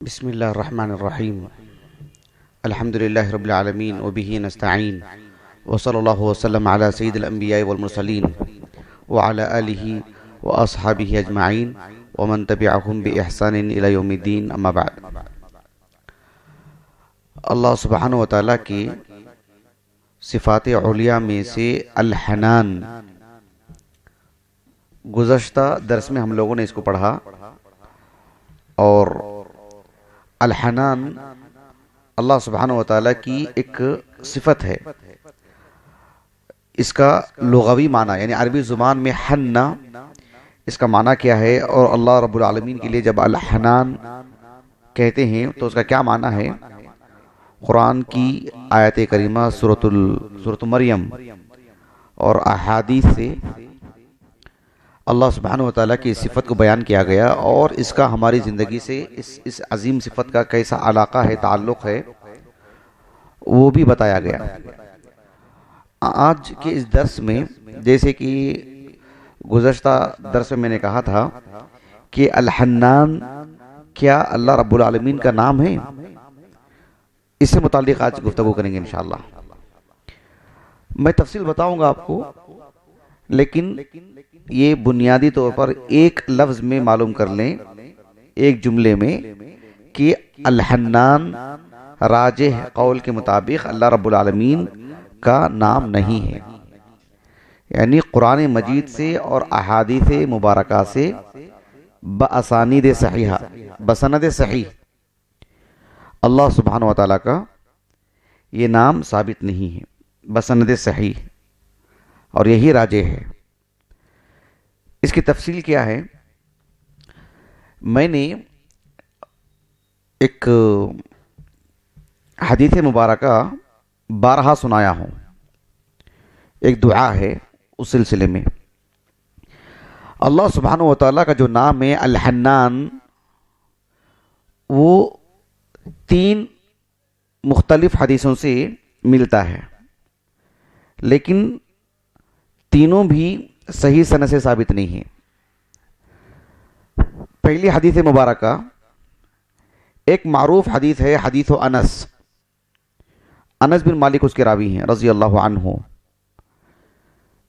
بسم الله الرحمن الرحيم. الحمد لله رب العالمين وبه نستعين وصلى الله وسلم على سيد الأنبياء والمرسلين وعلى آله وأصحابه أجمعين ومن تبعهم بإحسان إلى يوم الدين. أما بعد. اللہ سبحانہ وتعالی کی صفات علیہ میں سے الحنان، گزشتہ درس میں ہم لوگوں نے اس کو پڑھا، اور الحنان اللہ سبحانہ وتعالی کی ایک صفت ہے. اس کا لغوی معنی یعنی عربی زبان میں حنا، اس کا معنی کیا ہے، اور اللہ رب العالمین کے لیے جب الحنان کہتے ہیں تو اس کا کیا معنی ہے. قرآن کی آیت کریمہ سورۃ مریم اور احادیث سے اللہ سبحانہ وتعالیٰ کی صفت کو بیان کیا گیا، اور اس کا ہماری زندگی سے اس عظیم صفت کا کیسا علاقہ ہے، تعلق ہے، وہ بھی بتایا گیا. آج کے اس درس میں، جیسے کہ گزشتہ درس میں میں نے کہا تھا کہ الحنان کیا اللہ رب العالمین کا نام ہے، اس سے متعلق آج گفتگو کریں گے انشاءاللہ. میں تفصیل بتاؤں گا آپ کو، لیکن یہ بنیادی طور پر ایک لفظ میں معلوم کر لیں، ایک جملے میں، کہ الحنان راجح قول کے مطابق اللہ رب العالمین کا نام نہیں ہے. یعنی قرآن مجید سے اور احادیث مبارکہ سے باسانید صحیحہ، بسند صحیح اللہ سبحانہ وتعالیٰ کا یہ نام ثابت نہیں ہے، بسند صحیح، اور یہی راجح ہے. اس کی تفصیل کیا ہے؟ میں نے ایک حدیث مبارکہ بارہا سنایا ہوں، ایک دعا ہے اس سلسلے میں. اللہ سبحانہ وتعالیٰ کا جو نام ہے الحنان، وہ 3 مختلف حدیثوں سے ملتا ہے، لیکن تینوں بھی صحیح سند سے ثابت نہیں ہے. پہلی حدیث مبارکہ ایک معروف حدیث ہے، حدیث انس بن مالک اس کے راوی ہیں رضی اللہ عنہ.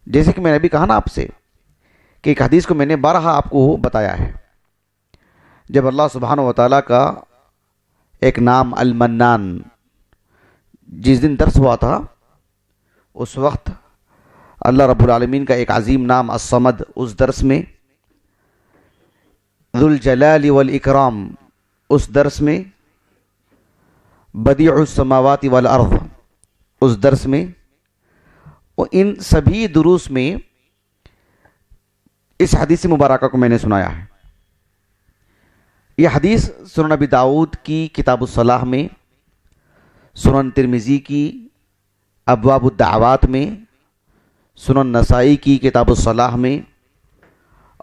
جیسے کہ میں نے ابھی کہا نا آپ سے کہ ایک حدیث کو میں نے بارہا آپ کو بتایا ہے. جب اللہ سبحانہ وتعالیٰ کا ایک نام المنان جس دن درس ہوا تھا، اس وقت اللہ رب العالمین کا ایک عظیم نام الصمد اس درس میں، ذو الجلال والاکرام اس درس میں، بدیع السماوات والارض اس درس میں، اور ان سبھی دروس میں اس حدیث مبارکہ کو میں نے سنایا ہے. یہ حدیث سنن ابی داؤد کی کتاب الصلاح میں، سنن ترمذی کی ابواب الدعوات میں، سنن نسائی کی کتاب الصلاح میں،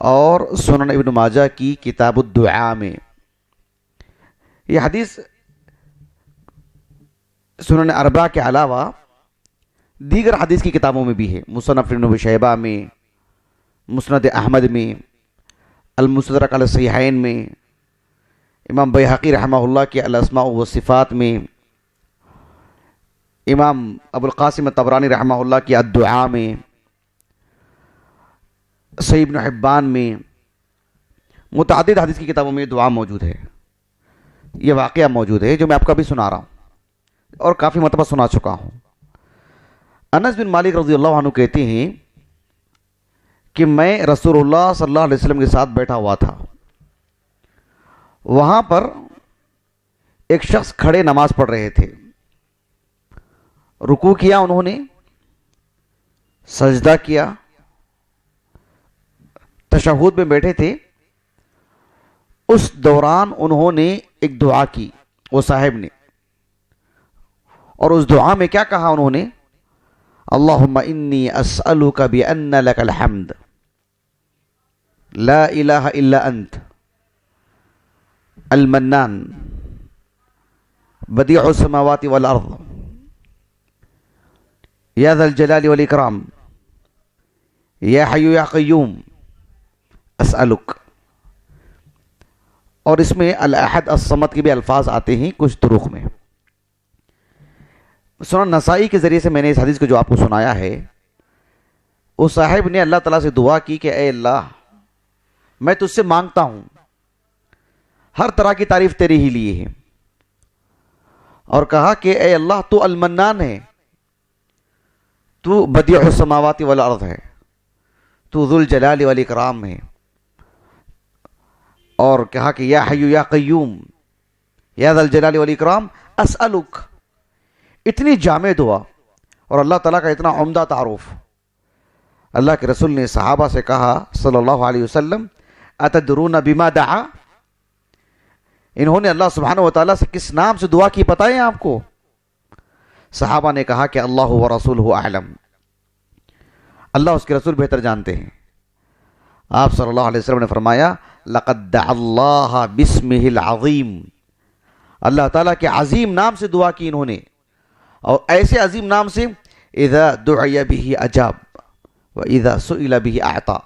اور سنن ابن ماجہ کی کتاب الدعاء میں. یہ حدیث سنن اربعہ کے علاوہ دیگر حدیث کی کتابوں میں بھی ہے، مصنف ابن ابی شیبہ میں، مسند احمد میں، المستدرک علی الصحیحین میں، امام بیہقی رحمہ اللہ کی الاسماء والصفات میں، امام ابو القاسم طبرانی رحمہ اللہ کی الدعاء میں، صحیح ابن حبان میں، متعدد حدیث کی کتابوں میں دعا موجود ہے. یہ واقعہ موجود ہے جو میں آپ کو ابھی سنا رہا ہوں اور کافی مرتبہ سنا چکا ہوں. انس بن مالک رضی اللہ عنہ کہتے ہیں کہ میں رسول اللہ صلی اللہ علیہ وسلم کے ساتھ بیٹھا ہوا تھا. وہاں پر ایک شخص کھڑے نماز پڑھ رہے تھے. رکوع کیا انہوں نے، سجدہ کیا، تشہد میں بیٹھے تھے. اس دوران انہوں نے ایک دعا کی، وہ صاحب نے، اور اس دعا میں کیا کہا انہوں نے؟ اللہم انی اسألک بأن لک الحمد لا الہ الا انت المنان بدیع السماوات والارض یا ذا الجلال والاکرام یا حی یا قیوم اسألک. اور اس میں الاحد الصمد کے بھی الفاظ آتے ہیں کچھ طرق میں. سنن نسائی کے ذریعے سے میں نے اس حدیث کو جو آپ کو سنایا ہے، اس صاحب نے اللہ تعالیٰ سے دعا کی کہ اے اللہ، میں تجھ سے مانگتا ہوں، ہر طرح کی تعریف تیرے ہی لیے ہے، اور کہا کہ اے اللہ تو المنان ہے، تو بدیع السماوات والارض ہے، تو ذو الجلال والاکرام ہے، اور کہا کہ یا حی یا قیوم یا ذا الجلال والاکرام اسألک. اتنی جامع دعا اور اللہ تعالیٰ کا اتنا عمدہ تعارف. اللہ کے رسول نے صحابہ سے کہا صلی اللہ علیہ وسلم، اتدرون بما دعا، انہوں نے اللہ سبحانہ و تعالیٰ سے کس نام سے دعا کی پتہ ہے آپ کو؟ صحابہ نے کہا کہ اللہ و رسولہ اعلم، اللہ اس کے رسول بہتر جانتے ہیں. آپ صلی اللہ علیہ وسلم نے فرمایا لقد دعا اللہ باسمہ العظیم، اللہ تعالیٰ کے عظیم نام سے دعا کی انہوں نے، اور ایسے عظیم نام سے اذا دعی بہ اجاب واذا سئل بہ اعطا،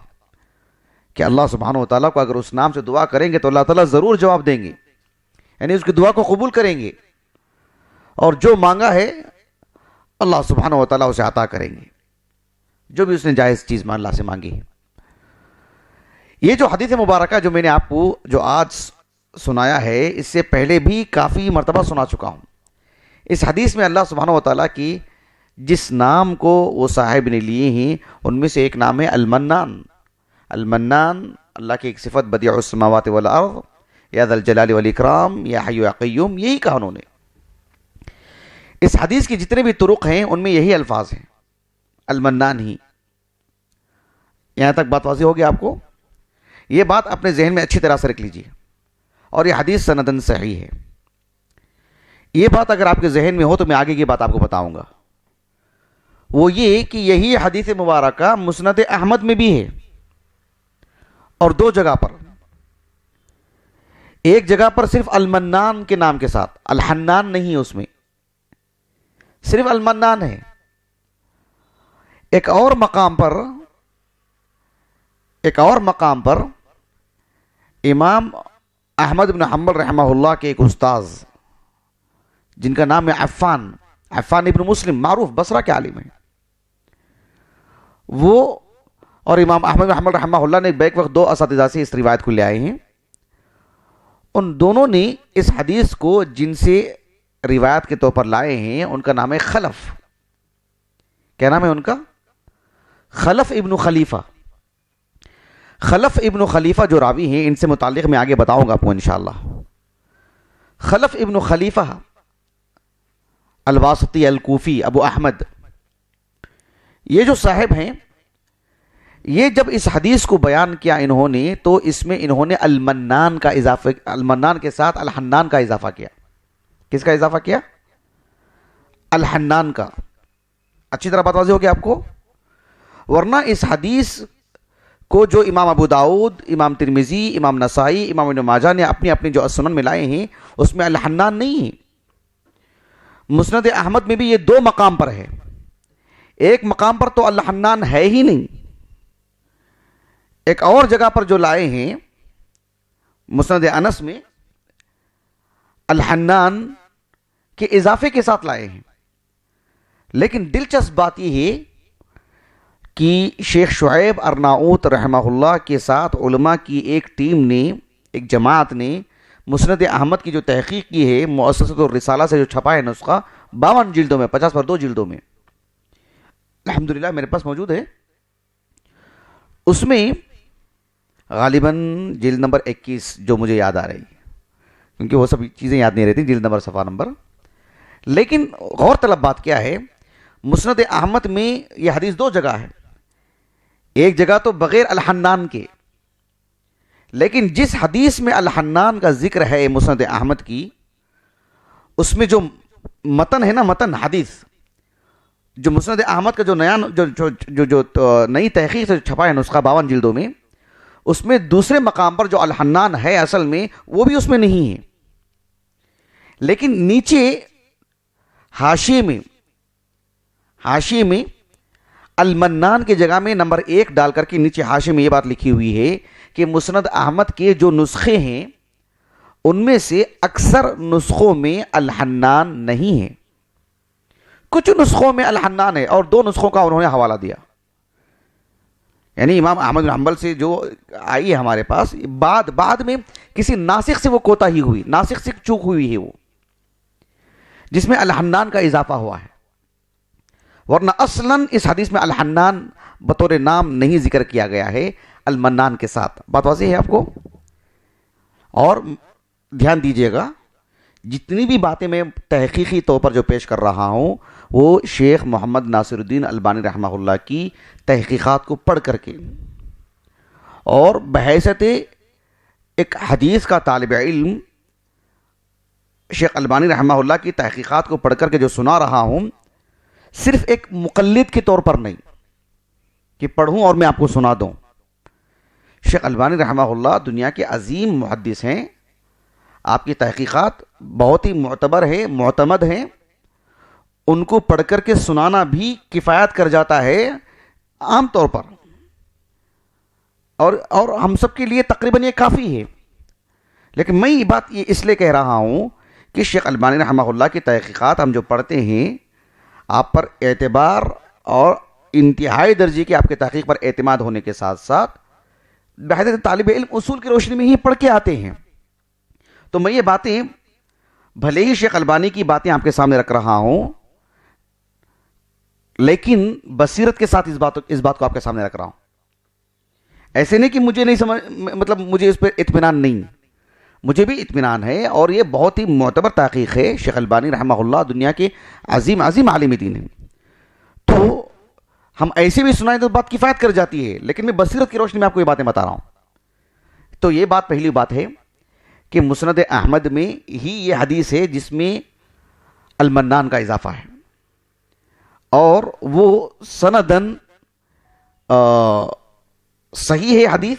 کہ اللہ سبحانہ و تعالیٰ کو اگر اس نام سے دعا کریں گے تو اللہ تعالیٰ ضرور جواب دیں گے، یعنی اس کی دعا کو قبول کریں گے، اور جو مانگا ہے اللہ سبحانہ و تعالیٰ اسے عطا کریں گے، جو بھی اس نے جائز چیز اللہ سے مانگی. یہ جو حدیث مبارکہ جو میں نے آپ کو جو آج سنایا ہے، اس سے پہلے بھی کافی مرتبہ سنا چکا ہوں. اس حدیث میں اللہ سبحانہ و تعالیٰ کی جس نام کو وہ صاحب نے لیے ہیں ان میں سے ایک نام ہے المنان. المنان اللہ کی ایک صفت بدیع السماوات والارض یا ذا الجلال والاکرام یا حی یا قیوم، یہی کہا انہوں نے. اس حدیث کی جتنے بھی طرق ہیں ان میں یہی الفاظ ہیں، المنان ہی. یہاں تک بات واضح ہوگی آپ کو؟ یہ بات اپنے ذہن میں اچھی طرح سے رکھ لیجیے، اور یہ حدیث سندن صحیح ہے. یہ بات اگر آپ کے ذہن میں ہو تو میں آگے کی بات آپ کو بتاؤں گا. وہ یہ کہ یہی حدیث مبارکہ مسند احمد میں بھی ہے، اور دو جگہ پر. ایک جگہ پر صرف المنان کے نام کے ساتھ، الحنان نہیں، اس میں صرف المنان ہے. ایک اور مقام پر امام احمد بن حنبل رحمہ اللہ کے ایک استاذ جن کا نام ہے عفان ابن مسلم، معروف بصرہ کے عالم ہیں، وہ اور امام احمد بن حنبل رحمہ اللہ نے بیک وقت دو اساتذہ سے اس روایت کو لے آئے ہیں. ان دونوں نے اس حدیث کو جن سے روایت کے طور پر لائے ہیں ان کا نام ہے خلف. کیا نام ہے ان کا؟ خلف ابن خلیفہ. خلف ابن خلیفہ جو راوی ہیں، ان سے متعلق میں آگے بتاؤں گا آپ کو انشاءاللہ. خلف ابن خلیفہ الواسطی الکوفی ابو احمد، یہ جو صاحب ہیں، یہ جب اس حدیث کو بیان کیا انہوں نے تو اس میں انہوں نے المنان کا اضافہ، المنان کے ساتھ الحنان کا اضافہ کیا. کس کا اضافہ کیا؟ الحنان کا. اچھی طرح بات واضح ہوگی آپ کو. ورنہ اس حدیث کو جو امام ابو داؤد، امام ترمذی، امام نسائی، امام ابن ماجہ نے اپنی اپنی جو سنن میں لائے ہیں اس میں الحنان نہیں ہے. مسند احمد میں بھی یہ دو مقام پر ہے. ایک مقام پر تو الحنان ہے ہی نہیں، ایک اور جگہ پر جو لائے ہیں مسند انس میں الحنان کے اضافے کے ساتھ لائے ہیں. لیکن دلچسپ بات یہ ہے کہ شیخ شعیب ارناؤت رحمہ اللہ کے ساتھ علماء کی ایک ٹیم نے، ایک جماعت نے مسند احمد کی جو تحقیق کی ہے، مؤسسۃ الرسالہ سے جو چھپا ہے نسخہ 52 جلدوں میں، 50 پر 2 جلدوں میں، الحمدللہ میرے پاس موجود ہے. اس میں غالباً جلد نمبر 21 جو مجھے یاد آ رہی ہے، کیونکہ وہ سب چیزیں یاد نہیں رہتی، جلد نمبر، صفحہ نمبر. لیکن غور طلب بات کیا ہے، مسند احمد میں یہ حدیث دو جگہ ہے. ایک جگہ تو بغیر الحنان کے، لیکن جس حدیث میں الحنان کا ذکر ہے مسند احمد کی، اس میں جو متن ہے نا، متن حدیث جو مسند احمد کا جو نیا جو نئی تحقیق سے چھپا ہے نسخہ 52 جلدوں میں، اس میں دوسرے مقام پر جو الحنان ہے اصل میں وہ بھی اس میں نہیں ہے. لیکن نیچے حاشیے میں المنان کی جگہ میں نمبر 1 ڈال کر کے نیچے حاشیے میں یہ بات لکھی ہوئی ہے کہ مسند احمد کے جو نسخے ہیں ان میں سے اکثر نسخوں میں الحنان نہیں ہے، کچھ نسخوں میں الحنان ہے، اور 2 نسخوں کا انہوں نے حوالہ دیا. یعنی امام احمد بن حنبل سے جو آئی ہے ہمارے پاس، بعد میں کسی ناسخ سے وہ کوتاہی ہوئی، ناسخ سے چوک ہوئی ہے وہ، جس میں الحنان کا اضافہ ہوا ہے، ورنہ اصلاً اس حدیث میں الحنان بطور نام نہیں ذکر کیا گیا ہے، المنان کے ساتھ. بات واضح ہے آپ کو؟ اور دھیان دیجئے گا، جتنی بھی باتیں میں تحقیقی طور پر جو پیش کر رہا ہوں وہ شیخ محمد ناصر الدین البانی رحمہ اللہ کی تحقیقات کو پڑھ کر کے اور بحیثیت ایک حدیث کا طالب علم شیخ البانی رحمہ اللہ کی تحقیقات کو پڑھ کر کے جو سنا رہا ہوں، صرف ایک مقلد کے طور پر نہیں کہ پڑھوں اور میں آپ کو سنا دوں. شیخ البانی رحمہ اللہ دنیا کے عظیم محدث ہیں، آپ کی تحقیقات بہت ہی معتبر ہے، معتمد ہیں، ان کو پڑھ کر کے سنانا بھی کفایت کر جاتا ہے عام طور پر، اور ہم سب کے لیے تقریباً یہ کافی ہے. لیکن میں یہ بات اس لیے کہہ رہا ہوں کہ شیخ البانی رحمہ اللہ کی تحقیقات ہم جو پڑھتے ہیں، آپ پر اعتبار اور انتہائی درجے کی آپ کے تحقیق پر اعتماد ہونے کے ساتھ ساتھ بہتر طالب علم اصول کی روشنی میں ہی پڑھ کے آتے ہیں. تو میں یہ باتیں بھلے ہی شیخ البانی کی باتیں آپ کے سامنے رکھ رہا ہوں، لیکن بصیرت کے ساتھ اس بات کو آپ کے سامنے رکھ رہا ہوں. ایسے نہیں کہ مجھے نہیں سمجھ، مطلب مجھے اس پہ اطمینان نہیں، مجھے بھی اطمینان ہے، اور یہ بہت ہی معتبر تحقیق ہے. شیخ البانی رحمہ اللہ دنیا کے عظیم عالم دین ہیں. تو ہم ایسے بھی سنائیں تو بات کفایت کر جاتی ہے، لیکن میں بصیرت کی روشنی میں آپ کو یہ باتیں بتا رہا ہوں. تو یہ بات پہلی بات ہے کہ مسند احمد میں ہی یہ حدیث ہے جس میں المنان کا اضافہ ہے، اور وہ سندن صحیح ہے حدیث،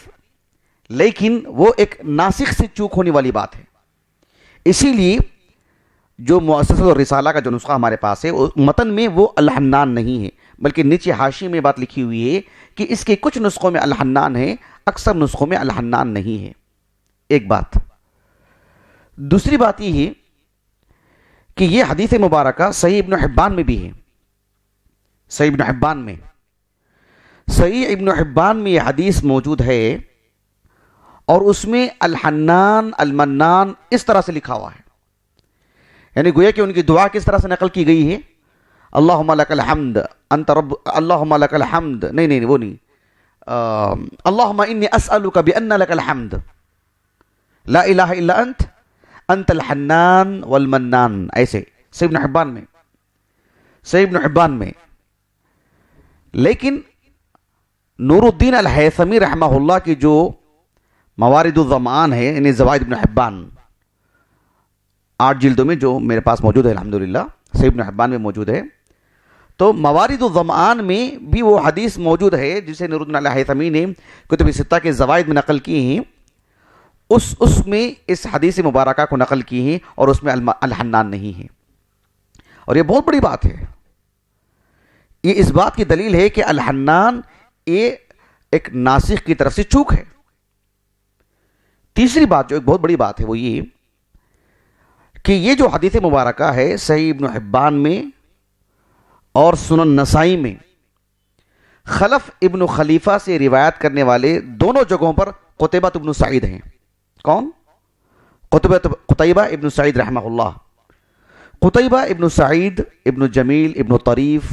لیکن وہ ایک ناسخ سے چوک ہونے والی بات ہے. اسی لیے جو مؤسسۃ الرسالہ کا جو نسخہ ہمارے پاس ہے، متن میں وہ الحنان نہیں ہے، بلکہ نیچے حاشی میں بات لکھی ہوئی ہے کہ اس کے کچھ نسخوں میں الحنان ہے، اکثر نسخوں میں الحنان نہیں ہے. ایک بات. دوسری بات یہ ہے کہ یہ حدیث مبارکہ صحیح ابن حبان میں بھی ہے. صحیح ابن حبان میں یہ حدیث موجود ہے، اور اس میں الحنان المنان اس طرح سے لکھا ہوا ہے، یعنی گویا کہ ان کی دعا کس طرح سے نقل کی گئی ہے. اللہم لک الحمد انت رب، اللہم لک الحمد، نہیں وہ نہیں، اللہم انی اسألک بان لک الحمد لا الہ الا انت الحنان والمنان. ایسے صحیح ابن حبان میں. لیکن نور الدین الہیثمی رحمہ اللہ کی جو موارد الظمآن ہے، یعنی زوائد ابن حبان، 8 جلدوں میں جو میرے پاس موجود ہے الحمدللہ، صحیح ابن حبان میں موجود ہے. تو موارد الظمآن میں بھی وہ حدیث موجود ہے جسے نور الدین الہیثمی نے کتب ستہ کے زوائد میں نقل کی ہیں. اس میں اس حدیث مبارکہ کو نقل کی ہیں، اور اس میں الحنان نہیں ہے. اور یہ بہت بڑی بات ہے. یہ اس بات کی دلیل ہے کہ الحنان یہ ایک ناسخ کی طرف سے چوک ہے. تیسری بات جو ایک بہت بڑی بات ہے وہ یہ کہ یہ جو حدیث مبارکہ ہے صحیح ابن حبان میں اور سنن نسائی میں خلف ابن خلیفہ سے روایت کرنے والے دونوں جگہوں پر قتیبہ ابن سعید ہیں. کون؟ قتیبہ ابن سعید رحمہ اللہ. قتیبہ ابن سعید ابن جمیل ابن طریف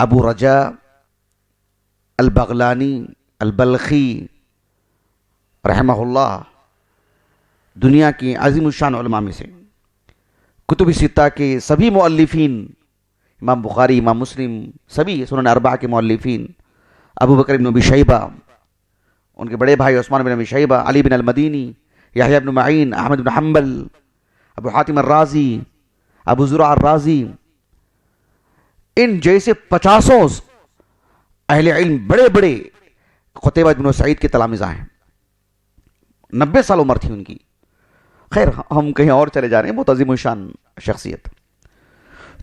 ابو رجا البغلانی البلخی رحمہ اللہ دنیا کی عظیم الشان علماء میں سے، کتب ستہ کے سبھی مؤلفین، امام بخاری، امام مسلم، سبھی سنن اربعہ کے مؤلفین، ابو بکر بن ابی شیبہ، ان کے بڑے بھائی عثمان بن ابی شیبہ، علی بن المدینی، یحییٰ بن معین، احمد بن حنبل، ابو حاتم الرازی، ابو زرع الرازی، ان جیسے 50 اہل علم بڑے بڑے قتیبہ بن سعید کے تلامذہ ہیں. 90 سال عمر تھی ان کی. خیر ہم کہیں اور چلے جا رہے ہیں، بہت عظیم الشان شخصیت.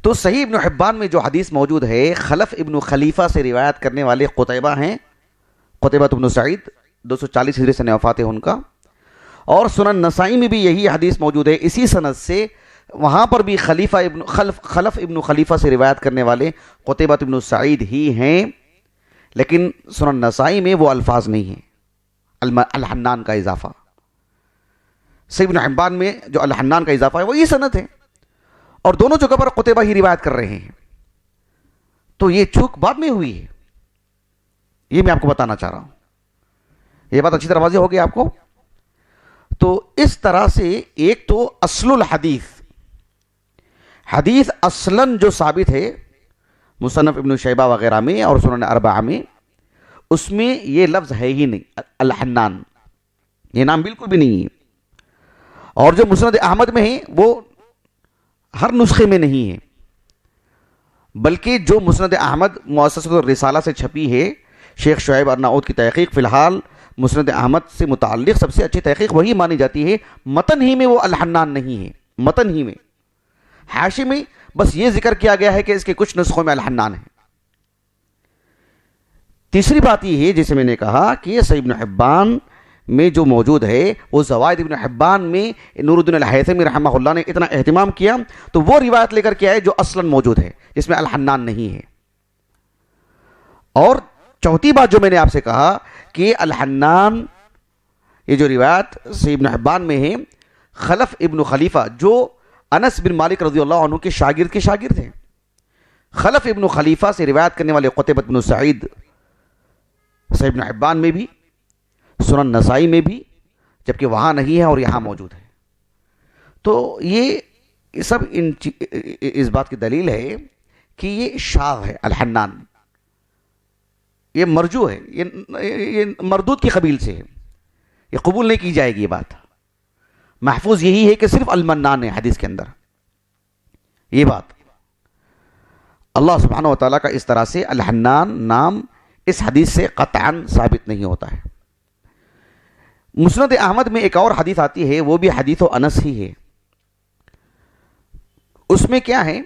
تو صحیح ابن حبان میں جو حدیث موجود ہے، خلف ابن خلیفہ سے روایت کرنے والے قتیبہ ہیں، قتیبہ ابن سعید، 240 ہجری سے وفات ہے ان کا. اور سنن نسائی میں بھی یہی حدیث موجود ہے اسی سند سے. وہاں پر بھی خلف ابن خلیفہ سے روایت کرنے والے قتیبہ ابن سعید ہی ہیں، لیکن سنن نسائی میں وہ الفاظ نہیں ہیں الحنان کا اضافہ. صحیح ابن حبان میں جو الحنان کا اضافہ ہے وہ یہ سند ہے، اور دونوں جگہ پر قتیبہ ہی روایت کر رہے ہیں. تو یہ چوک بعد میں ہوئی ہے، یہ میں آپ کو بتانا چاہ رہا ہوں. یہ بات اچھی طرح واضح ہوگی آپ کو. تو اس طرح سے ایک تو اصل الحدیث، حدیث اصلاً جو ثابت ہے مصنف ابن شیبہ وغیرہ میں اور سنن اربعہ میں، اس میں یہ لفظ ہے ہی نہیں الحنان، یہ نام بالکل بھی نہیں ہے. اور جو مسند احمد میں ہے وہ ہر نسخے میں نہیں ہے، بلکہ جو مسند احمد مؤسسۃ الرسالہ سے چھپی ہے، شیخ شعیب ارناؤت کی تحقیق، فی الحال مسند احمد سے متعلق سب سے اچھی تحقیق وہی مانی جاتی ہے. متن ہی میں وہ الحنان نہیں ہے، متن ہی میں. حاشی میں بس یہ ذکر کیا گیا ہے کہ اس کے کچھ نسخوں میں الحنان ہے. تیسری بات یہ ہے جسے میں نے کہا کہ صحیح ابن حبان میں جو موجود ہے وہ زوائد ابن حبان میں نور الدین الہیثمی رحمہ اللہ نے اتنا اہتمام کیا تو وہ روایت لے کر کے آئے جو اصلاً موجود ہے جس میں الحنان نہیں ہے. اور چوتھی بات جو میں نے آپ سے کہا کہ الحنان یہ جو روایت صحیح ابن حبان میں ہے، خلف ابن خلیفہ جو انس بن مالک رضی اللہ عنہ کے شاگرد ہیں، خلف ابن خلیفہ سے روایت کرنے والے قتیبہ بن سعید صحیح ابن حبان میں بھی، سنن نسائی میں بھی، جبکہ وہاں نہیں ہے اور یہاں موجود ہے. تو یہ سب اس بات کی دلیل ہے کہ یہ شاذ ہے الحنان، یہ مرجو ہے، یہ مردود کی قبیل سے ہے، یہ قبول نہیں کی جائے گی. یہ بات محفوظ یہی ہے کہ صرف المنان ہے حدیث کے اندر. یہ بات اللہ سبحانہ وتعالیٰ کا اس طرح سے الحنان نام اس حدیث سے قطعاً ثابت نہیں ہوتا ہے. مسند احمد میں ایک اور حدیث آتی ہے، وہ بھی حدیث و انس ہی ہے. اس میں کیا ہے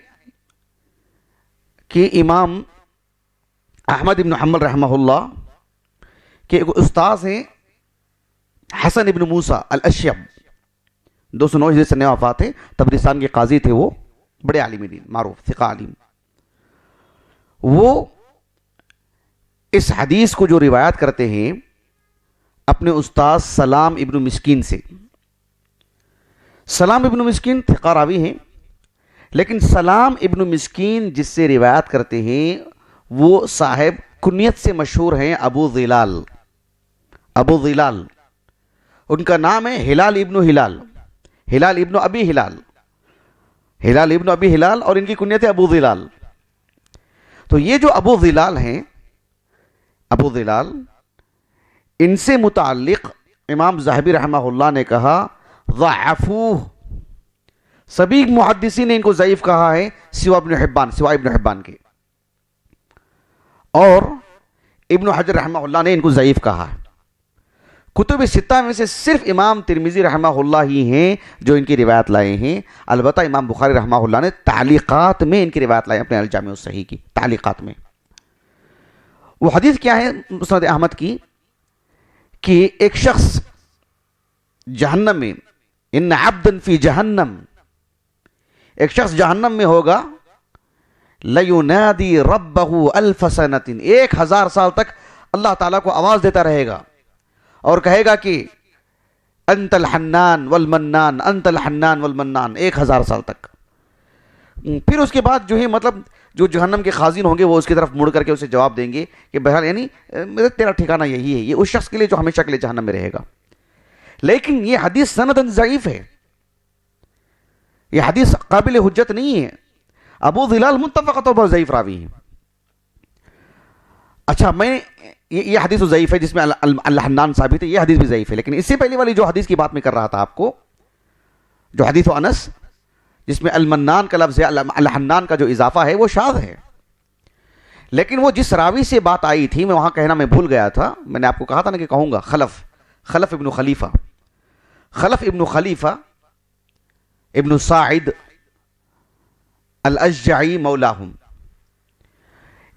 کہ امام احمد ابن حنبل رحمہ اللہ کے ایک استاذ ہیں حسن ابن موسیٰ الاشیب، 209 ہجری سے وفات ہے، تبرستان کے قاضی تھے، وہ بڑے عالم دین، معروف ثقہ عالم. وہ اس حدیث کو جو روایت کرتے ہیں اپنے استاذ سلام ابن مسکین سے. سلام ابن مسکین ثقہ راوی ہیں، لیکن سلام ابن مسکین جس سے روایت کرتے ہیں وہ صاحب کنیت سے مشہور ہیں ابو ظلال. ابو ظلال ان کا نام ہے ہلال ابن ہلال، ہلال ابن ابی ہلال، ہلال ابن ابی ہلال، اور ان کی کنیت ہے ابو ظلال. تو یہ جو ابو ظلال ہیں، ابو ظلال، ان سے متعلق امام ذہبی رحمہ اللہ نے کہا ضعفوہ. سبھی محدثین نے ان کو ضعیف کہا ہے سوا ابن حبان کے، اور ابن حجر رحمہ اللہ نے ان کو ضعیف کہا ہے. کتب ستہ میں سے صرف امام ترمذی رحمہ اللہ ہی ہیں جو ان کی روایت لائے ہیں. البتہ امام بخاری رحمہ اللہ نے تعلیقات میں ان کی روایت لائے اپنے الجامع الصحیح کی تعلیقات میں. وہ حدیث کیا ہے مسند احمد کی کہ ایک شخص جہنم میں، ان عبدا فی جہنم، ایک شخص جہنم میں ہوگا، لَيُنَادِي رَبَّهُ أَلْفَ سَنَةٍ، 1000 سال تک اللہ تعالیٰ کو آواز دیتا رہے گا اور کہے گا کہ انت الحنان والمنان، انت الحنان والمنان، 1000 سال تک. پھر اس کے بعد جو ہے مطلب جو جہنم کے خازن ہوں گے وہ اس کی طرف مڑ کر کے اسے جواب دیں گے کہ بہرحال یعنی تیرا ٹھکانہ یہی ہے. یہ اس شخص کے لیے جو ہمیشہ کے لیے جہنم میں رہے گا. لیکن یہ حدیث سنداً ضعیف ہے، یہ حدیث قابل حجت نہیں ہے. ابو ظلال متفقہ طور پر ضعیف راوی ہیں. اچھا، میں یہ حدیث ضعیف ہے جس میں الحنان ثابت ہے، یہ حدیث بھی ضعیف ہے. لیکن اس سے پہلے والی جو حدیث کی بات میں کر رہا تھا آپ کو، جو حدیث و انس جس میں المنان کا لفظ ہے، الحنان کا جو اضافہ ہے وہ شاذ ہے. لیکن وہ جس راوی سے بات آئی تھی میں وہاں کہنا میں بھول گیا تھا، میں نے آپ کو کہا تھا نا کہ کہوں گا خلف ابن خلیفہ، خلف ابن خلیفہ ابن ساعد الاشجعی مولاہم.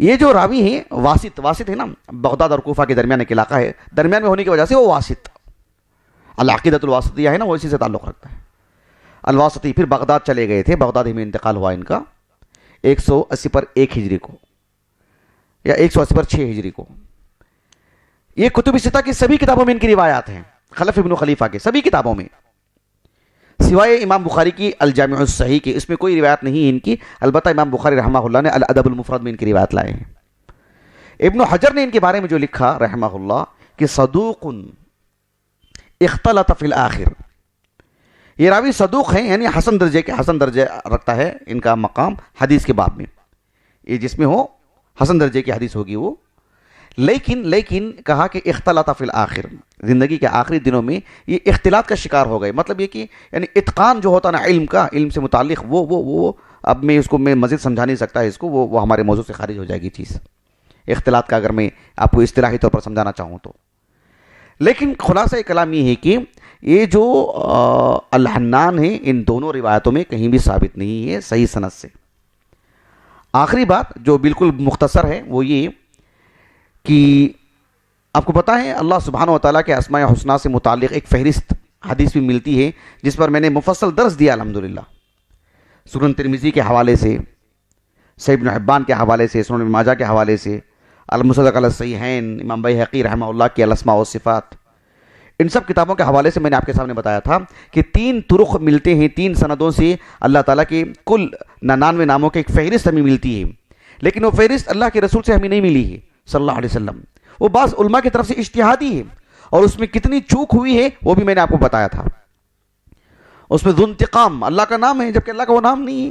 یہ جو راوی ہیں واسط ہے نا، بغداد اور کوفہ کے درمیان ایک علاقہ ہے، درمیان میں ہونے کی وجہ سے وہ واسط. العقیدۃ الواسطیہ ہے نا، وہ اسی سے تعلق رکھتا ہے. الواسطی پھر بغداد چلے گئے تھے، بغداد ہی میں انتقال ہوا ان کا 180 پر 1 ہجری کو یا 180 پر 6 ہجری کو. یہ کتب ستہ کی سبھی کتابوں میں ان کی روایات ہیں، خلف ابن خلیفہ کے سبھی کتابوں میں، سوائے امام بخاری کی الجامع الصحیح کے، اس میں کوئی روایت نہیں ہے ان کی. البتہ امام بخاری رحمہ اللہ نے الادب المفرد میں ان کی روایت لائے ہیں. ابن حجر نے ان کے بارے میں جو لکھا رحمہ اللہ کہ صدوق اختلط فی الآخر، یہ راوی صدوق ہیں، یعنی حسن درجے رکھتا ہے ان کا مقام حدیث کے باب میں، یہ جس میں ہو حسن درجے کی حدیث ہوگی وہ. لیکن کہا کہ اختلط فی الآخر، زندگی کے آخری دنوں میں یہ اختلاط کا شکار ہو گئے. مطلب یہ کہ یعنی اتقان جو ہوتا نا علم کا، علم سے متعلق وہ اب میں اس کو میں مزید سمجھا نہیں سکتا اس کو، وہ ہمارے موضوع سے خارج ہو جائے گی چیز اختلاط کا، اگر میں آپ کو اصطلاحی طور پر سمجھانا چاہوں تو. لیکن خلاصہ کلام یہ ہے کہ یہ جو الحنان ہیں ان دونوں روایتوں میں کہیں بھی ثابت نہیں ہے صحیح سند سے. آخری بات جو بالکل مختصر ہے وہ یہ کہ آپ کو پتا ہے اللہ سبحانہ و تعالیٰ کے اسماء حسنہ سے متعلق ایک فہرست حدیث بھی ملتی ہے جس پر میں نے مفصل درس دیا الحمدللہ، سنن ترمذی کے حوالے سے، صحیح ابن حبان کے حوالے سے، سنن ابن ماجہ کے حوالے سے، المصدق علی الصحیحین، امام بیہقی رحمہ اللہ کی الاسماء والصفات، ان سب کتابوں کے حوالے سے میں نے آپ کے سامنے بتایا تھا کہ 3 طرق ملتے ہیں، 3 سندوں سے اللہ تعالیٰ کے کل 99 ناموں کے ایک فہرست ہمیں ملتی ہے. لیکن وہ فہرست اللہ کے رسول سے ہمیں نہیں ملی ہے صلی اللہ علیہ وسلم، وہ بعض علماء کی طرف سے اجتہادی ہے، اور اس میں کتنی چوک ہوئی ہے وہ بھی میں نے آپ کو بتایا تھا. اس میں ذو انتقام اللہ کا نام ہے جبکہ اللہ کا وہ نام نہیں ہے.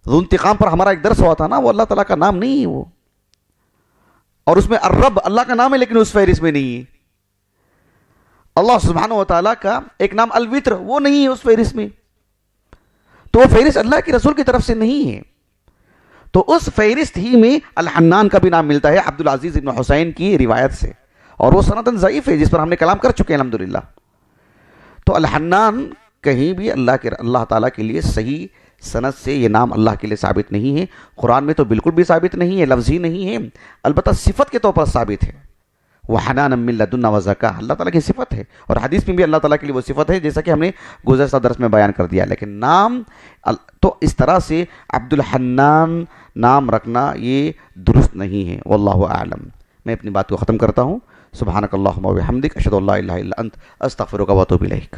ذو انتقام پر ہمارا ایک درس ہوا تھا نا، وہ اللہ تعالیٰ کا نام نہیں ہے وہ. اور اس میں الرب اللہ کا نام ہے لیکن اس فہرست میں نہیں ہے. اللہ سبحانہ و تعالیٰ کا ایک نام الوتر، وہ نہیں ہے اس فہرست میں. تو وہ فہرست اللہ کے رسول کی طرف سے نہیں ہے. تو اس فہرست ہی میں الحنان کا بھی نام ملتا ہے عبدالعزیز ابن حسین کی روایت سے، اور وہ سندن ضعیف ہے جس پر ہم نے کلام کر چکے ہیں الحمدللہ. تو الحنان کہیں بھی اللہ تعالیٰ کے لیے صحیح سند سے یہ نام اللہ کے لیے ثابت نہیں ہے. قرآن میں تو بالکل بھی ثابت نہیں ہے، لفظی نہیں ہے، البتہ صفت کے طور پر ثابت ہے. وہ حنان من لدنا وزکا اللہ تعالیٰ کی صفت ہے، اور حدیث میں بھی اللہ تعالیٰ کے لیے وہ صفت ہے جیسا کہ ہم نے گزشتہ درس میں بیان کر دیا. لیکن نام تو اس طرح سے عبد الحنان نام رکھنا یہ درست نہیں ہے. واللہ اعلم. میں اپنی بات کو ختم کرتا ہوں. سبحانک اللہم و بحمدک، اشہد ان لا الہ الا انت، استغفرک و اتوب الیک.